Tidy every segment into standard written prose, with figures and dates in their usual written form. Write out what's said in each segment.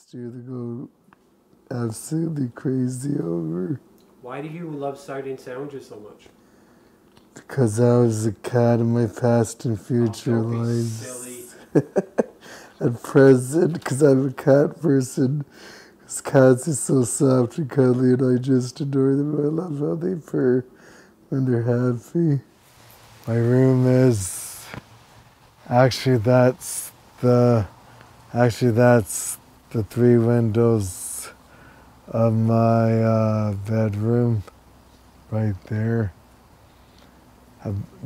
next year to go absolutely crazy over. Why do you love sardine sandwiches so much? Because I was a cat in my past and future Don't be lives. silly. At present, because I'm a cat person. Because cats are so soft and cuddly and I just adore them. I love how they purr when they're happy. My room is, actually that's the 3 windows of my bedroom right there.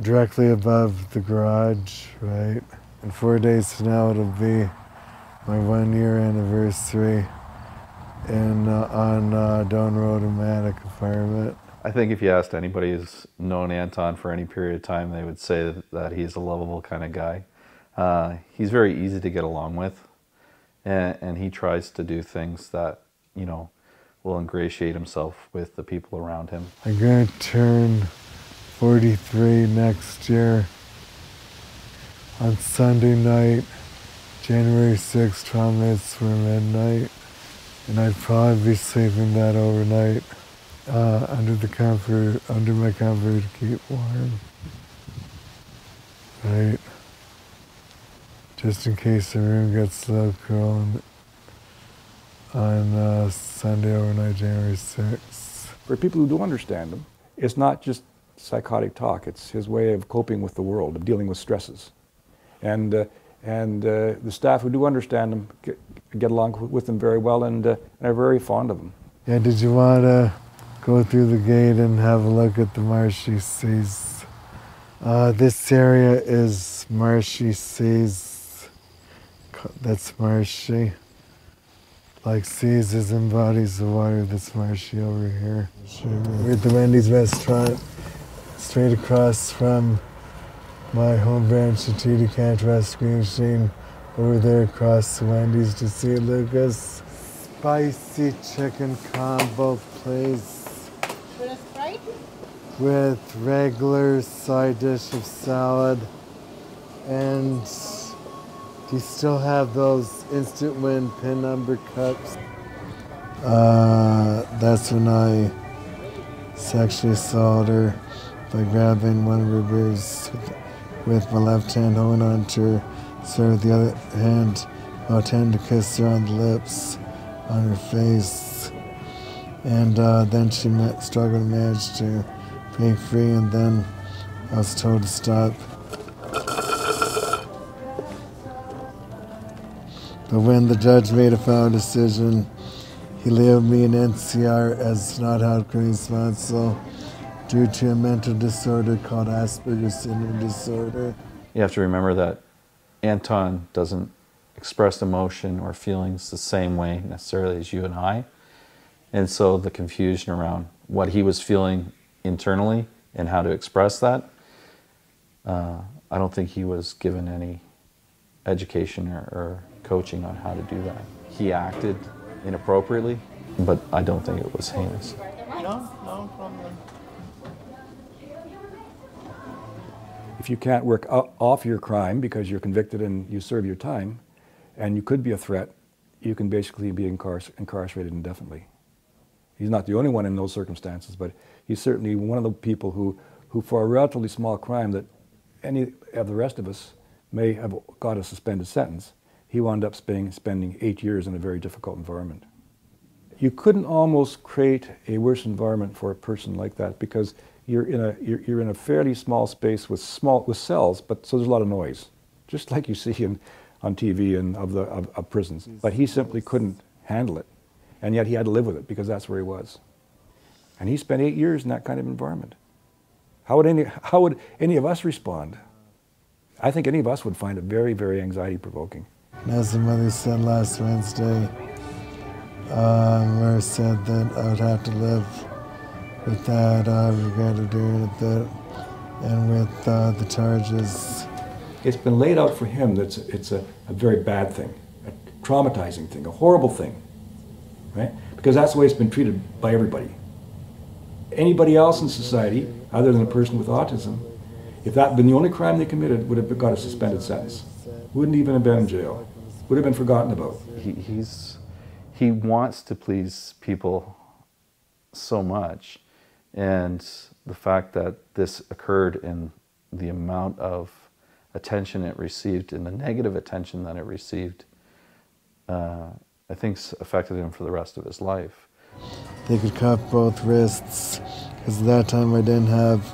Directly above the garage, right? In 4 days from now it'll be my 1-year anniversary on Doan Road in Manic apartment. I think if you asked anybody who's known Anton for any period of time, they would say that he's a lovable kind of guy. He's very easy to get along with, and he tries to do things that, you know, will ingratiate himself with the people around him. I'm going to turn 43 next year on Sunday night, January 6th, 12 minutes for midnight, and I'd probably be sleeping that overnight. Under my comforter to keep warm, right? Just in case the room gets a little cool on Sunday overnight, January 6th. For people who do understand him, it's not just psychotic talk. It's his way of coping with the world, of dealing with stresses. And the staff who do understand him get along with him very well and are very fond of him. Yeah, did you want to go through the gate and have a look at the marshy seas? This area is marshy seas. That's marshy. Like seas is in bodies of water, that's marshy over here. We're at the Wendy's restaurant, straight across from my home branch of TD Canterbury Green Machine. Over there across the Wendy's to see Lucas. Spicy chicken combo, please. With a Sprite? With regular side dish of salad. And do you still have those instant win pin number cups? That's when I sexually assaulted her by grabbing one of her boobs with my left hand, holding on to her, so with the other hand, I tend to kiss her on the lips, on her face. And then she struggled to manage to break free, and then I was told to stop. But when the judge made a final decision, he labeled me an NCR as not outcome responsible due to a mental disorder called Asperger's syndrome disorder. You have to remember that Anton doesn't express emotion or feelings the same way necessarily as you and I. And so the confusion around what he was feeling internally and how to express that, I don't think he was given any education or coaching on how to do that. He acted inappropriately, but I don't think it was heinous. No problem. If you can't work off your crime because you're convicted and you serve your time, and you could be a threat, you can basically be incarcerated indefinitely. He's not the only one in those circumstances, but he's certainly one of the people who for a relatively small crime that any of the rest of us may have got a suspended sentence, he wound up spending 8 years in a very difficult environment. You couldn't almost create a worse environment for a person like that because you're in a fairly small space with cells, but so there's a lot of noise, just like you see on TV and of prisons. But he simply couldn't handle it, and yet he had to live with it because that's where he was. And he spent 8 years in that kind of environment. How would any of us respond? I think any of us would find it very, very anxiety-provoking. As the mother said last Wednesday, where said that I would have to live with that regret of doing it, and with the charges. It's been laid out for him that it's a very bad thing, a traumatizing thing, a horrible thing, right? Because that's the way it's been treated by everybody. Anybody else in society, other than a person with autism, if that had been the only crime they committed, would have got a suspended sentence. Wouldn't even have been in jail. Would have been forgotten about. he wants to please people so much, and the fact that this occurred in the amount of attention it received and the negative attention that it received, I think affected him for the rest of his life. They could cuff both wrists, because at that time I didn't have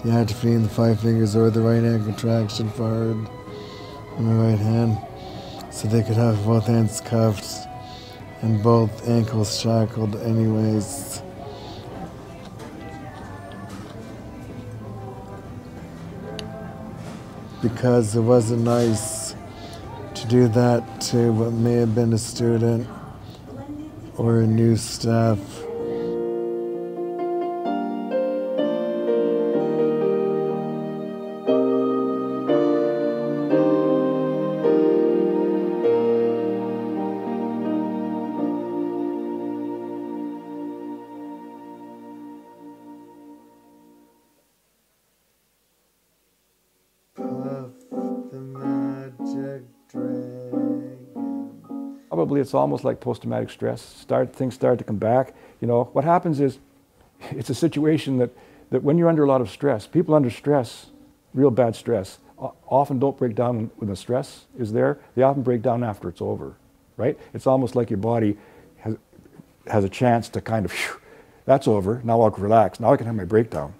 the atrophy in the 5 fingers or the right hand contraction forward in my right hand. So they could have both hands cuffed and both ankles shackled anyways. Because it wasn't nice to do that to what may have been a student or a new staff. Probably it's almost like post-traumatic stress. Things start to come back. You know, what happens is, it's a situation that when you're under a lot of stress, people under stress, real bad stress, often don't break down when the stress is there. They often break down after it's over, right? It's almost like your body has a chance to kind of, phew, that's over, now I'll relax, now I can have my breakdown.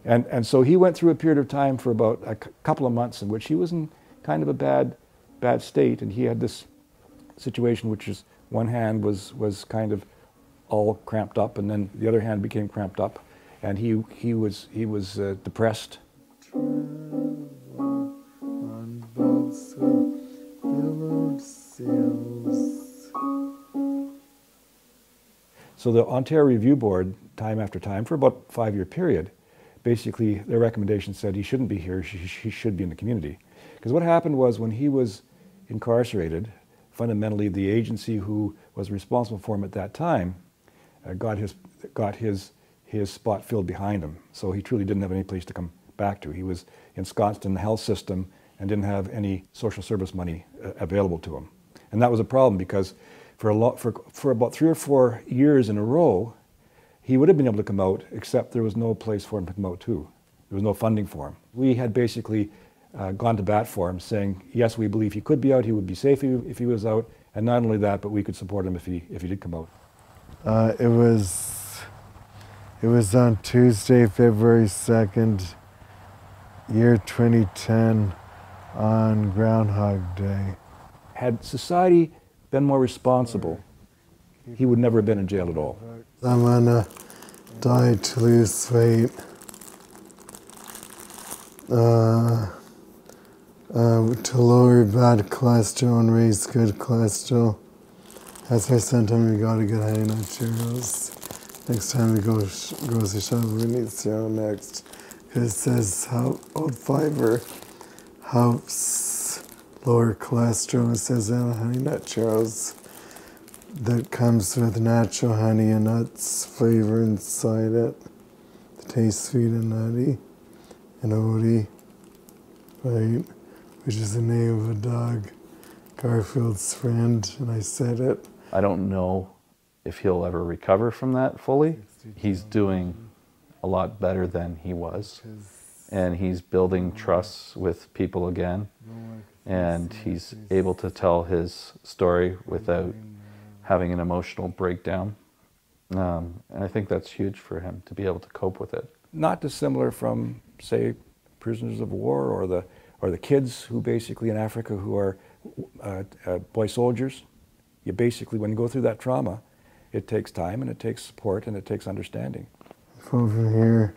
And so he went through a period of time for about a couple of months in which he was in kind of a bad state, and he had this situation which is one hand was kind of all cramped up, and then the other hand became cramped up, and he was depressed. On boats with billowed sails. So the Ontario Review Board, time after time, for about a 5-year period, basically their recommendation said he shouldn't be here, he should be in the community. Because what happened was, when he was incarcerated, fundamentally the agency who was responsible for him at that time got his spot filled behind him. So he truly didn't have any place to come back to. He was ensconced in the health system and didn't have any social service money available to him. And that was a problem, because for about 3 or 4 years in a row, he would have been able to come out, except there was no place for him to come out to. There was no funding for him. We had basically gone to bat for him, saying, yes, we believe he could be out, he would be safe if he was out, and not only that, but we could support him if he did come out. It was on Tuesday, February 2nd, year 2010, on Groundhog Day. Had society been more responsible, he would never have been in jail at all. I'm on a diet to lose weight. To lower bad cholesterol and raise good cholesterol. That's why sometimes we gotta get high nut Cheerios. Next time we go grocery shopping, we need cereal next. Because it says how oat fiber helps lower cholesterol. It says that on Honey Nut Cheerios that comes with natural honey and nuts flavor inside it. It tastes sweet and nutty and oaty, right? Which is the name of a dog, Garfield's friend, and I said it. I don't know if he'll ever recover from that fully. He's doing a lot better than he was, and he's building trusts with people again, and he's able to tell his story without having an emotional breakdown. And I think that's huge for him to be able to cope with it. Not dissimilar from, say, prisoners of war or the kids who basically in Africa who are boy soldiers. You basically, when you go through that trauma, it takes time and it takes support and it takes understanding. Over here,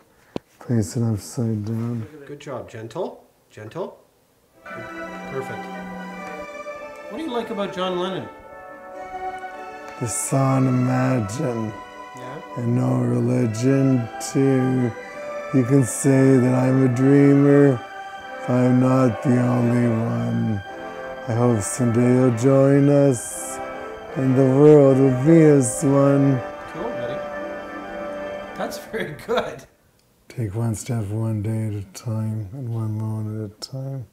place it upside down. Good job. Gentle. Gentle. Perfect. What do you like about John Lennon? The song Imagine. Yeah? And no religion too. You can say that I'm a dreamer, if I'm not the only one. I hope someday you'll join us, and the world will be as one. Cool, buddy. That's very good. Take one step one day at a time, and one moment at a time.